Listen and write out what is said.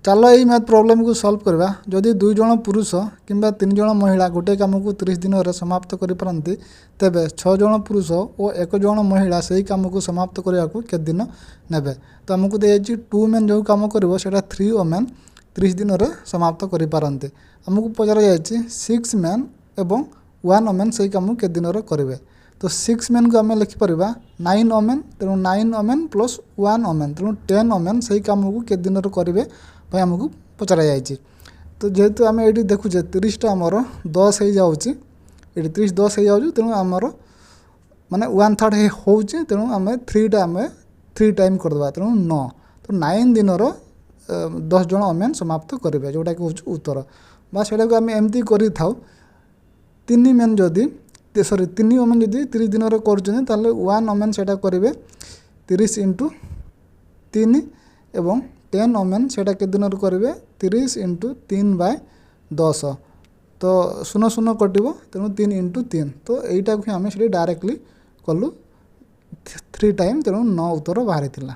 चलो यही math problem को सॉल्व करवा जदि 2 जन पुरुष किंबा 3 जन महिला गोटे काम को 30 दिन में समाप्त करिपारंती तेबे 6 जन पुरुष और 1 जन महिला से काम को समाप्त करने को केते दिन नेबे। तो आमको दिखाई 2 मेन जो काम करिवो सेटा 3 वोमेन 30 दिन में समाप्त करिपारंती। आमको पचरा जायछि 6 मेन एवं 1 वोमेन से काम केते दिन में करेंगे। तो 6 मेन को आम लिखिपर 9 वोमेन तेणु 9 वोमेन प्लस 1 वोमेन तेणु 10 वोमेन से काम को केते दिन में करेंगे भाई आमको पचरा जायछि। तो जेहेतु आम ये देखुचे 30टा आमर 10 हो जाऊँगी ये 30 10 हो जाऊँ तेणु आमर माने 1/3 होउछि तेणु आम 3टा आम 3 टाइम करदे तेणु 9। तो 9 दिन 10 जन वोमेन समाप्त करेंगे जोटा कि हूँ उत्तर बा सेटा आम एमती करि थाउ 3 मेन जदि सॉरी 3 वोमेन जदि 30 दिन में कर 1 वोमेन सेटा करेंगे 30 × 3 एवं 10 वोमेन सेटा के दिन करेंगे 30 × 3/10। तो 0 0 कटो तेणु 3 × 3 तो यहीटा आम से डायरेक्टली कलु 3 टाइम तेणु 9 उत्तर बाहरी थिला।